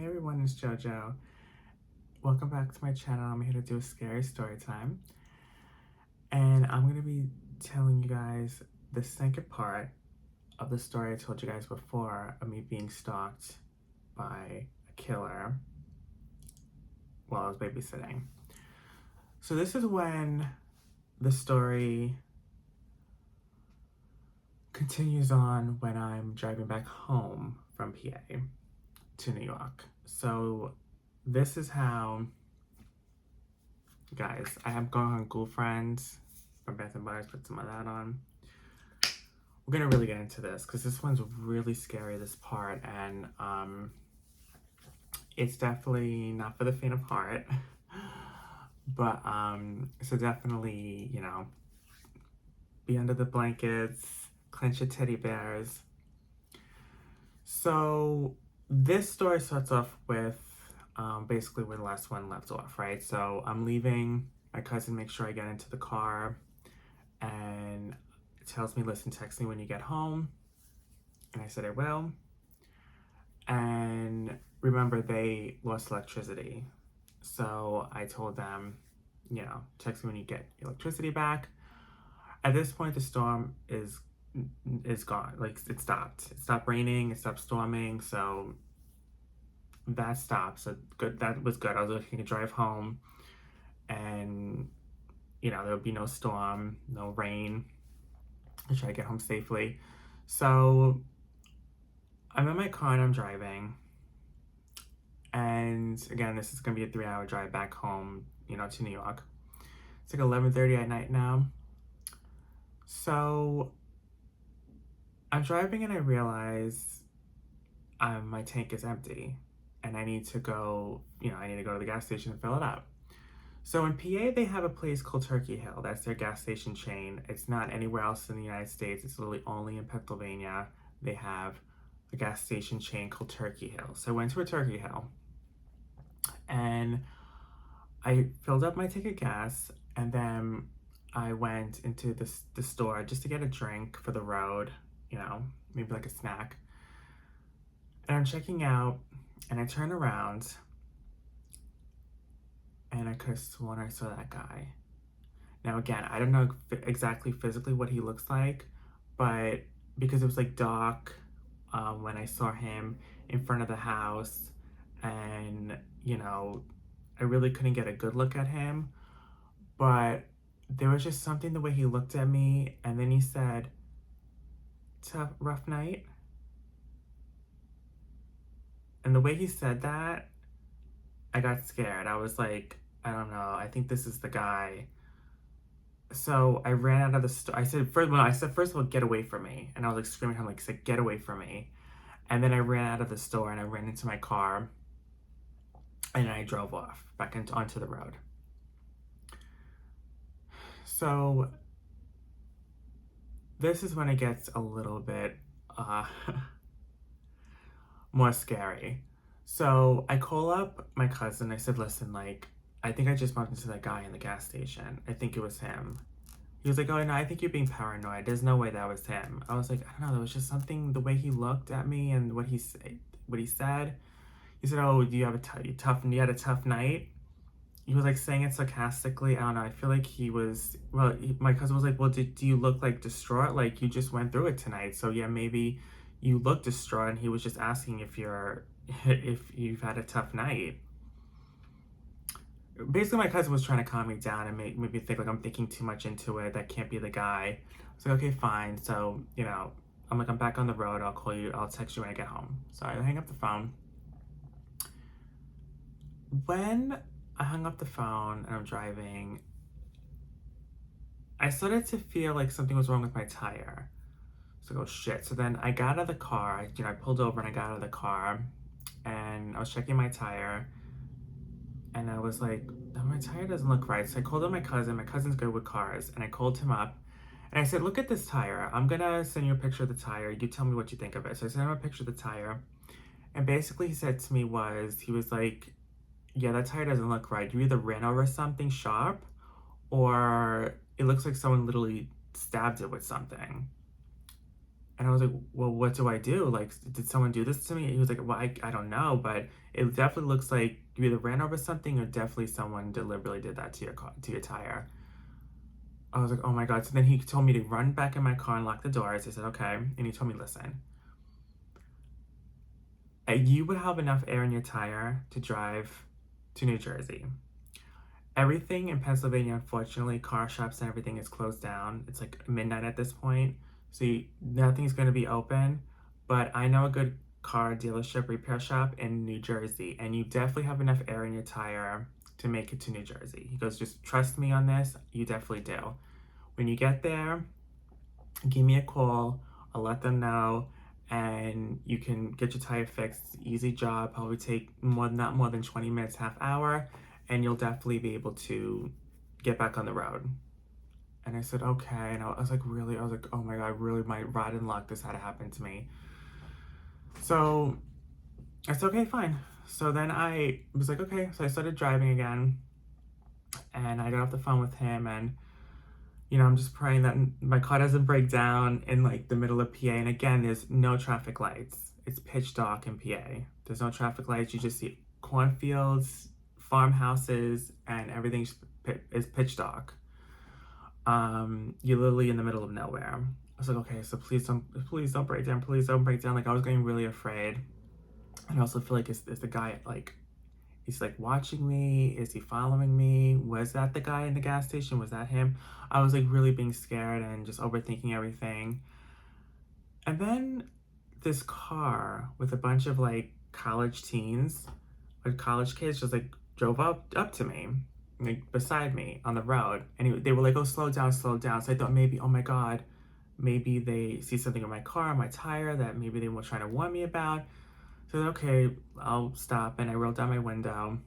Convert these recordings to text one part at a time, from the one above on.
Hey everyone, it's JoJo. Welcome back to my channel. I'm here to do a scary story time. And I'm going to be telling you guys the second part of the story I told you guys before of me being stalked by a killer while I was babysitting. So this is when the story continues on when I'm driving back home from PA to New York. So this is how, guys, I am going on Google Friends from Bath and Bodies, put some of that on. We're gonna really get into this because this one's really scary, this part, and it's definitely not for the faint of heart. But so definitely, you know, be under the blankets, clench your teddy bears. So this story starts off with basically where the last one left off, right? So I'm leaving, my cousin makes sure I get into the car and tells me, listen, text me when you get home. And I said I will. And remember, they lost electricity. So I told them, you know, text me when you get electricity back. At this point, the storm is gone. Like, it stopped. It stopped raining. It stopped storming. So that stopped. So good. That was good. I was looking to drive home, and you know there would be no storm, no rain. I try to get home safely. So I'm in my car and I'm driving. And again, this is gonna be a 3-hour drive back home, you know, to New York. It's like 11:30 at night now. So I'm driving and I realize my tank is empty and I need to go, you know, I need to go to the gas station and fill it up. So in PA, they have a place called Turkey Hill. That's their gas station chain. It's not anywhere else in the United States. It's literally only in Pennsylvania. They have a gas station chain called Turkey Hill. So I went to a Turkey Hill and I filled up my tank of gas, and then I went into the store just to get a drink for the road, you know, maybe like a snack. And I'm checking out and I turn around and I could have sworn I saw that guy. Now again, I don't know exactly physically what he looks like, but because it was like dark when I saw him in front of the house, and you know, I really couldn't get a good look at him, but there was just something the way he looked at me, and then he said, "Tough, rough night." And the way he said that, I got scared. I was like, I don't know, I think this is the guy. So I ran out of the store. I said, first of all, get away from me. And I was like screaming at him, like, get away from me. And then I ran out of the store and I ran into my car and I drove off back onto the road. So this is when it gets a little bit more scary. So I call up my cousin. I said, listen, like, I think I just bumped into that guy in the gas station. I think it was him. He was like, oh, no, I think you're being paranoid. There's no way that was him. I was like, I don't know. There was just something, the way he looked at me and what he said. He said, oh, you had a tough night? He was like saying it sarcastically. I don't know. I feel like he was, well, my cousin was like, well, do you look like distraught? Like you just went through it tonight. So yeah, maybe you look distraught. And he was just asking if you've had a tough night. Basically, my cousin was trying to calm me down and make me think like I'm thinking too much into it. That can't be the guy. I was like, okay, fine. So, you know, I'm like, I'm back on the road. I'll call you. I'll text you when I get home. So I hang up the phone. When I hung up the phone and I'm driving, I started to feel like something was wrong with my tire. So, oh shit. So then I got out of the car. You know, I pulled over and I got out of the car and I was checking my tire. And I was like, oh, my tire doesn't look right. So I called up my cousin. My cousin's good with cars. And I called him up. And I said, look at this tire. I'm going to send you a picture of the tire. You tell me what you think of it. So I sent him a picture of the tire. And basically he said to me he was like, yeah, that tire doesn't look right. You either ran over something sharp or it looks like someone literally stabbed it with something. And I was like, well, what do I do? Like, did someone do this to me? And he was like, well, I don't know, but it definitely looks like you either ran over something or definitely someone deliberately did that to your car, to your tire. I was like, oh my God. So then he told me to run back in my car and lock the doors. I said, okay. And he told me, listen, you would have enough air in your tire to drive to New Jersey. Everything in Pennsylvania, unfortunately, car shops and everything is closed down. It's like midnight at this point. So nothing's going to be open. But I know a good car dealership repair shop in New Jersey. And you definitely have enough air in your tire to make it to New Jersey. He goes, just trust me on this. You definitely do. When you get there, give me a call. I'll let them know, and you can get your tire fixed. Easy job. Probably take not more than 20 minutes, half hour, and you'll definitely be able to get back on the road. And I said, okay. And I was like, really? I was like, oh my God, really, my rotten luck, this had to happen to me. So I said, okay, fine. So then I was like, okay. So I started driving again, and I got off the phone with him, and I'm just praying that my car doesn't break down in like the middle of PA. And again, there's no traffic lights. It's pitch dark in PA. There's no traffic lights. You just see cornfields, farmhouses, and everything is pitch dark. You're literally in the middle of nowhere. I was like, okay, so please don't break down. Please don't break down. Like, I was getting really afraid. And I also feel like is the guy like, he's like watching me. Is he following me? Was that the guy in the gas station? Was that him? I was like really being scared and just overthinking everything. And then this car with a bunch of like college teens, like college kids, just like drove up to me, like beside me on the road. And they were like, oh, slow down, slow down. So I thought maybe, oh my God, maybe they see something in my car, my tire that maybe they were trying to warn me about. So okay, I'll stop. And I rolled down my window.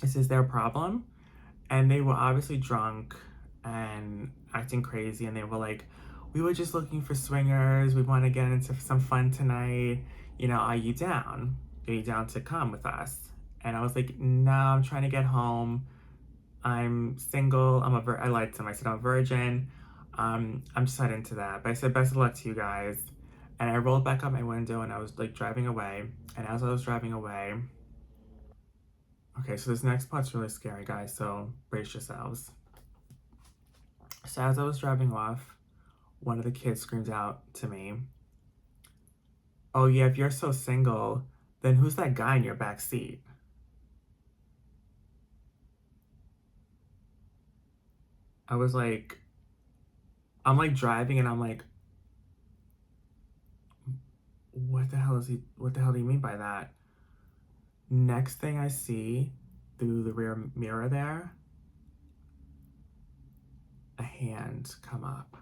I said, is there a problem? And they were obviously drunk and acting crazy. And they were like, we were just looking for swingers. We want to get into some fun tonight. Are you down? Are you down to come with us? And I was like, no, I'm trying to get home. I'm single. I lied to them. I said I'm a virgin. I'm just not into that. But I said, best of luck to you guys. And I rolled back up my window and I was like driving away. And as I was driving away, okay, so this next part's really scary, guys. So brace yourselves. So as I was driving off, one of the kids screamed out to me, oh yeah, if you're so single, then who's that guy in your back seat? I was like, I'm like driving and I'm like, what the hell do you mean by that? Next thing I see through the rear mirror there, a hand come up.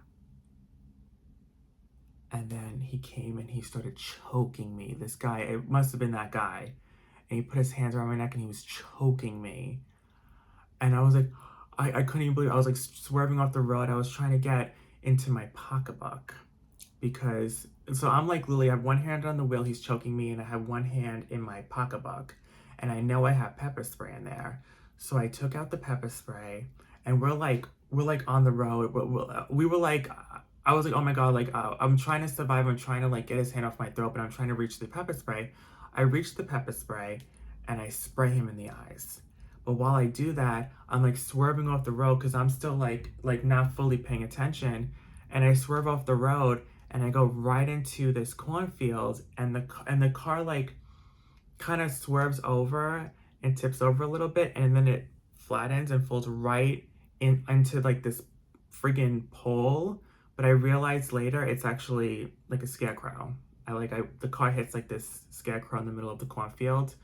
And then he came and he started choking me. This guy, it must have been that guy. And he put his hands around my neck and he was choking me. And I was like, I couldn't even believe it. I was like swerving off the road. I was trying to get into my pocketbook because, so I'm like, literally, I have one hand on the wheel, he's choking me, and I have one hand in my pocketbook. And I know I have pepper spray in there. So I took out the pepper spray and we're like on the road. We were like, I was like, oh my God, like I'm trying to survive. I'm trying to like get his hand off my throat, but I'm trying to reach the pepper spray. I reach the pepper spray and I spray him in the eyes. But while I do that, I'm like swerving off the road because I'm still like not fully paying attention. And I swerve off the road and I go right into this cornfield, and the car like kind of swerves over and tips over a little bit, and then it flattens and falls right into like this friggin' pole. But I realized later it's actually like a scarecrow. The car hits like this scarecrow in the middle of the cornfield.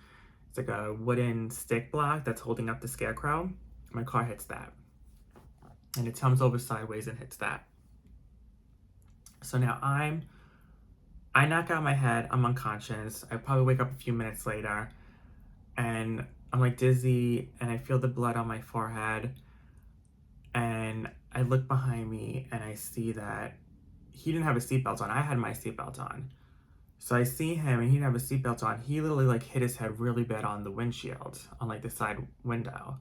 It's like a wooden stick block that's holding up the scarecrow. My car hits that. And it comes over sideways and hits that. So now I knock out my head, I'm unconscious. I probably wake up a few minutes later and I'm like dizzy and I feel the blood on my forehead. And I look behind me and I see that he didn't have a seatbelt on. I had my seatbelt on. So I see him and he didn't have a seatbelt on. He literally like hit his head really bad on the windshield, on like the side window.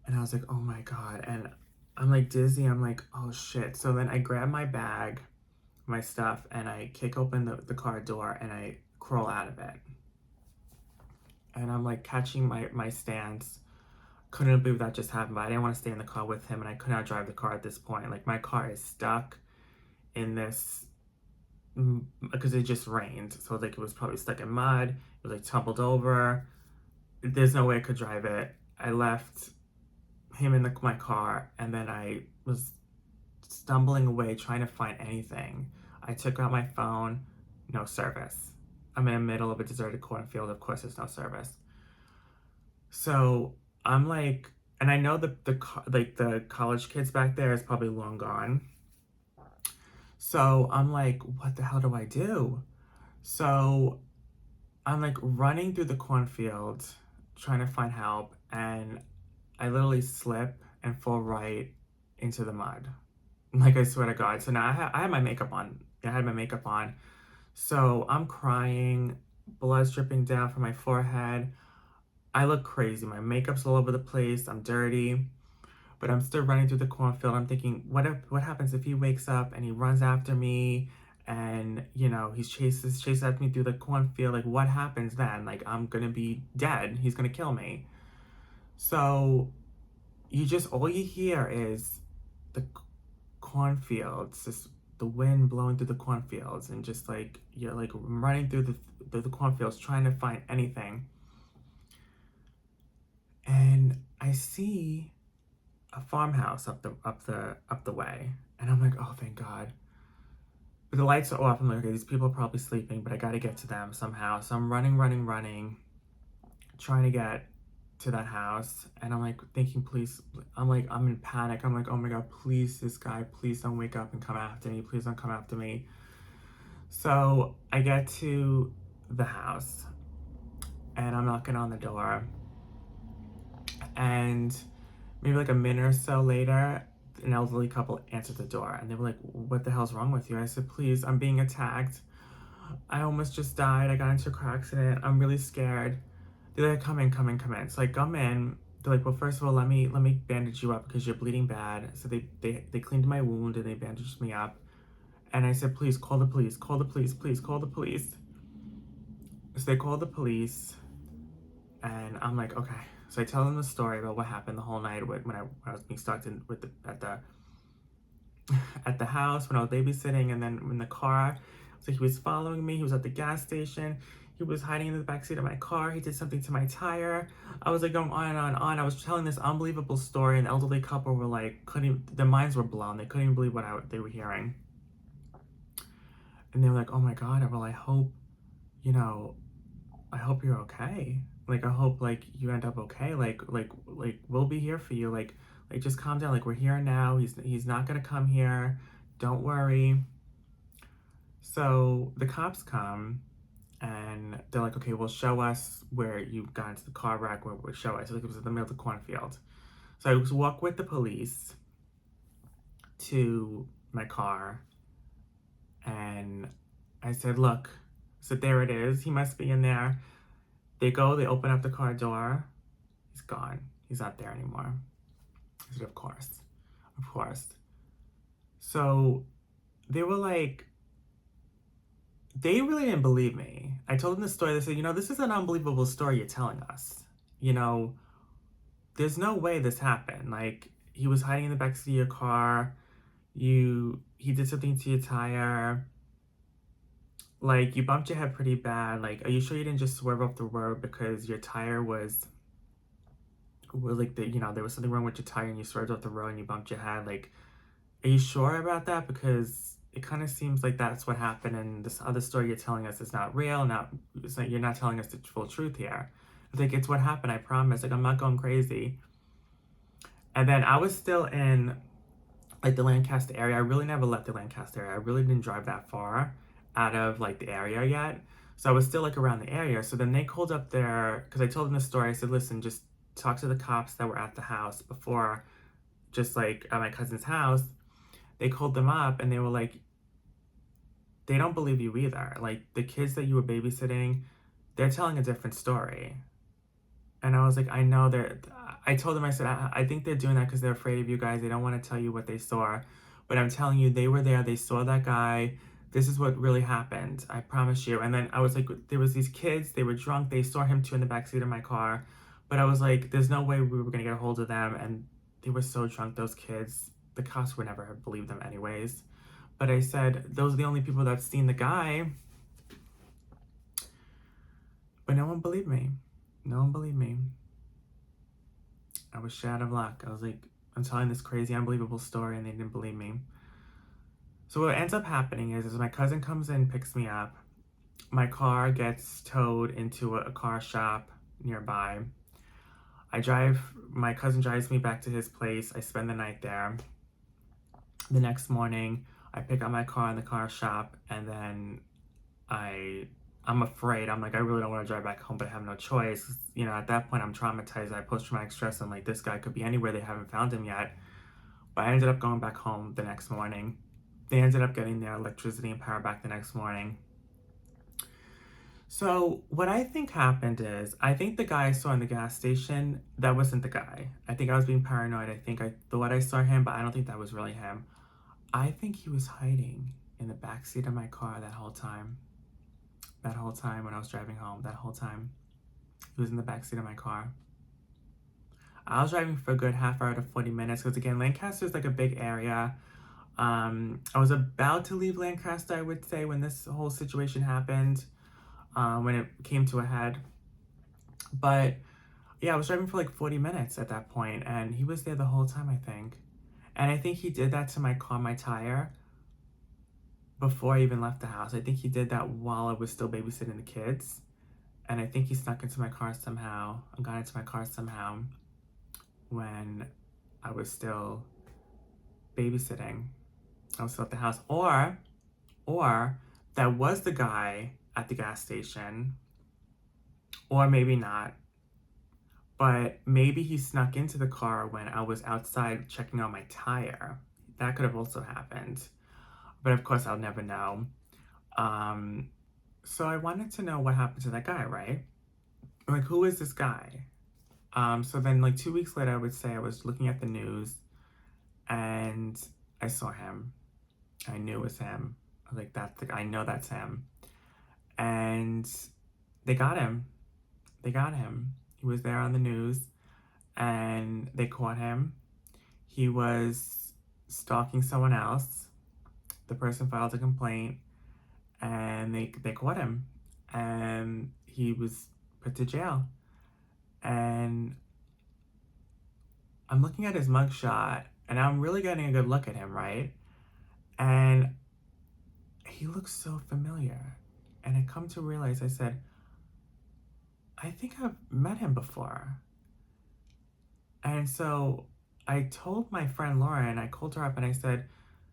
And I was like, oh my God. And I'm like dizzy. I'm like, oh shit. So then I grab my bag, my stuff and I kick open the car door and I crawl out of it. And I'm like catching my stance. Couldn't believe that just happened, but I didn't want to stay in the car with him and I could not drive the car at this point. Like my car is stuck in this because it just rained. So like it was probably stuck in mud. It was like tumbled over. There's no way I could drive it. I left him in my car and then I was stumbling away trying to find anything. I took out my phone, no service. I'm in the middle of a deserted cornfield. Of course, there's no service. So I'm like, and I know the college kids back there is probably long gone. So I'm like, what the hell do I do? So I'm like running through the cornfield, trying to find help, and I literally slip and fall right into the mud. Like I swear to God. So now I had my makeup on. I had my makeup on. So I'm crying, blood's dripping down from my forehead. I look crazy. My makeup's all over the place. I'm dirty. But I'm still running through the cornfield. I'm thinking, what happens if he wakes up and he runs after me and, you know, he chases after me through the cornfield? Like, what happens then? Like, I'm gonna be dead. He's gonna kill me. So all you hear is the cornfields, just the wind blowing through the cornfields, and just like you're like running through the cornfields trying to find anything. And I see a farmhouse up the way, and I'm like, oh, thank God. But the lights are off. I'm like, okay, these people are probably sleeping, but I got to get to them somehow. So I'm running, trying to get to that house, and I'm like thinking, please, I'm in panic. I'm like, oh my God, please, this guy, please don't wake up and come after me. Please don't come after me. So I get to the house, and I'm knocking on the door, and maybe like a minute or so later, an elderly couple answered the door, and they were like, what the hell's wrong with you? I said, please, I'm being attacked. I almost just died. I got into a car accident. I'm really scared. They're like, come in. So I come in. They're like, well, first of all, let me bandage you up because you're bleeding bad. So they cleaned my wound and they bandaged me up. And I said, please call the police. Please call the police. So they called the police, and I'm like, okay. So I tell them the story about what happened the whole night when I was being stalked at the house when I was babysitting, and then in the car. So he was following me. He was at the gas station. He was hiding in the backseat of my car. He did something to my tire. I was like going on and on and on. I was telling this unbelievable story, and the elderly couple were like, their minds were blown. They couldn't even believe what they were hearing. And they were like, oh my God, well, I hope you're okay. Like, I hope like you end up okay. Like we'll be here for you. Like just calm down. Like, we're here now. He's not gonna come here. Don't worry. So the cops come and they're like, okay, well, show us where you got into the car wreck. Where show us. Like, it was in the middle of the cornfield. So I walk with the police to my car, and I said, look. So there it is. He must be in there. They open up the car door. He's gone. He's not there anymore. I said, of course. So they were like, they really didn't believe me. I told them the story. They said, this is an unbelievable story you're telling us. There's no way this happened. Like, he was hiding in the backseat of your car. He did something to your tire. Like, you bumped your head pretty bad. Like, are you sure you didn't just swerve off the road because your tire was like, there was something wrong with your tire and you swerved off the road and you bumped your head? Like, are you sure about that? Because it kind of seems like that's what happened, and this other story you're telling us is not real. You're not telling us the full truth here. It's like, it's what happened, I promise. Like, I'm not going crazy. And then I was still in, like, the Lancaster area. I really never left the Lancaster area. I really didn't drive that far out of, like, the area yet. So I was still, like, around the area. So then they called up there, because I told them the story. I said, listen, just talk to the cops that were at the house before, just, like, at my cousin's house. They called them up, and they were like, they don't believe you either. Like, the kids that you were babysitting, they're telling a different story. And I was like, I know I told them, I said, I think they're doing that because they're afraid of you guys. They don't want to tell you what they saw. But I'm telling you, they were there. They saw that guy. This is what really happened. I promise you. And then I was like, there was these kids. They were drunk. They saw him too in the backseat of my car. But I was like, there's no way we were going to get a hold of them. And they were so drunk, those kids. The cops would never have believed them anyways. But I said, those are the only people that have seen the guy. But no one believed me. No one believed me. I was shit out of luck. I was like, I'm telling this crazy, unbelievable story, and they didn't believe me. So what ends up happening is my cousin comes in, picks me up. My car gets towed into a car shop nearby. My cousin drives me back to his place. I spend the night there. The next morning, I pick up my car in the car shop, and then I'm afraid. I'm like, I really don't want to drive back home, but I have no choice. You know, at that point, I'm traumatized. I have post-traumatic stress. I'm like, this guy could be anywhere. They haven't found him yet. But I ended up going back home the next morning. They ended up getting their electricity and power back the next morning. So what I think happened is, I think the guy I saw in the gas station, that wasn't the guy. I think I was being paranoid. I think I thought I saw him, but I don't think that was really him. I think he was hiding in the backseat of my car that whole time. That whole time when I was driving home, that whole time. He was in the backseat of my car. I was driving for a good half hour to 40 minutes because, again, Lancaster's like a big area. I was about to leave Lancaster, I would say, when this whole situation happened, when it came to a head. But yeah, I was driving for like 40 minutes at that point, and he was there the whole time, I think. And I think he did that to my car, my tire, before I even left the house. I think he did that while I was still babysitting the kids. And I think he snuck into my car somehow, and got into my car somehow when I was still babysitting. I was still at the house. Or that was the guy at the gas station. Or maybe not. But maybe he snuck into the car when I was outside checking out my tire. That could have also happened. But of course, I'll never know. So I wanted to know what happened to that guy, right? Like, who is this guy? So then, like, 2 weeks later, I would say I was looking at the news, and I saw him. I knew it was him. I was like, I know that's him. And they got him. They got him. He was there on the news, and they caught him. He was stalking someone else. The person filed a complaint, and they caught him, and he was put to jail. And I'm looking at his mugshot, and I'm really getting a good look at him, right? And he looks so familiar. And I come to realize, I said, I think I've met him before. And so I told my friend Lauren, I called her up and I said,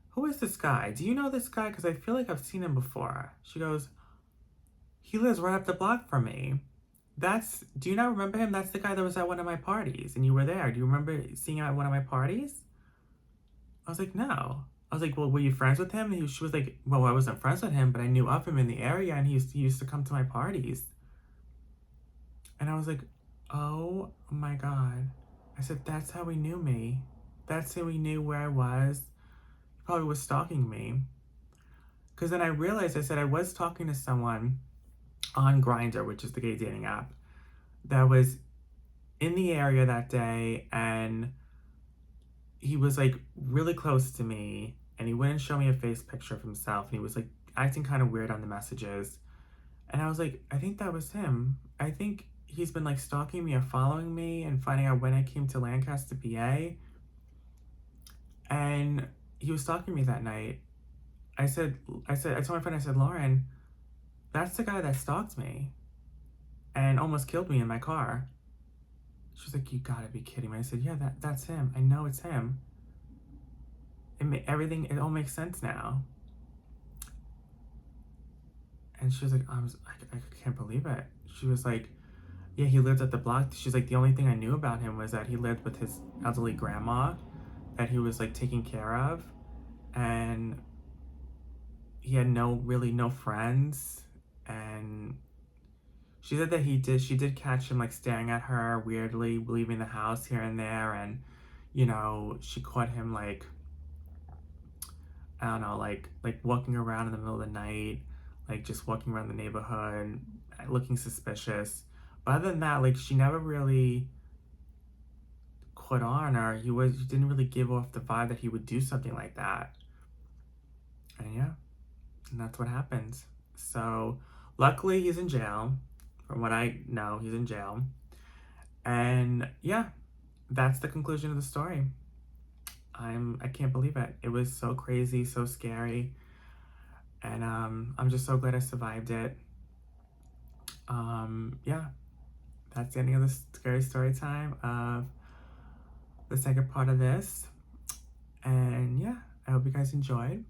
who is this guy? Do you know this guy? Because I feel like I've seen him before. She goes, he lives right up the block from me. Do you not remember him? That's the guy that was at one of my parties and you were there. Do you remember seeing him at one of my parties? I was like, no. I was like, well, were you friends with him? And she was like, well, I wasn't friends with him, but I knew of him in the area and he used to come to my parties. And I was like, oh my God. I said, that's how he knew me. That's how he knew where I was. He probably was stalking me. Because then I realized, I said, I was talking to someone on Grindr, which is the gay dating app, that was in the area that day, and he was like really close to me, and he wouldn't show me a face picture of himself, and he was like acting kind of weird on the messages. And I was like, I think that was him. I think he's been like stalking me or following me and finding out when I came to Lancaster, PA. And he was stalking me that night. I told my friend, I said, Lauren, that's the guy that stalked me and almost killed me in my car. She was like, you gotta be kidding me. I said, yeah, that's him. I know it's him. It all makes sense now. And she was like, I can't believe it. She was like, yeah, he lived at the block. She's like, the only thing I knew about him was that he lived with his elderly grandma that he was like taking care of. And he had no friends. And she said that she did catch him like staring at her weirdly, leaving the house here and there. And, you know, she caught him like I don't know, like walking around in the middle of the night, like just walking around the neighborhood, looking suspicious. But other than that, like she never really caught on, or he didn't really give off the vibe that he would do something like that. And yeah, and that's what happens. So luckily he's in jail. From what I know, he's in jail. And yeah, that's the conclusion of the story. I can't believe it. It was so crazy, so scary. And I'm just so glad I survived it. Yeah, that's the ending of the scary story time of the second part of this. And yeah, I hope you guys enjoyed.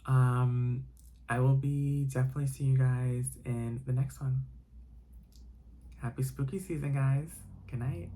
Um, I will be definitely seeing you guys in the next one. Happy spooky season, guys. Good night.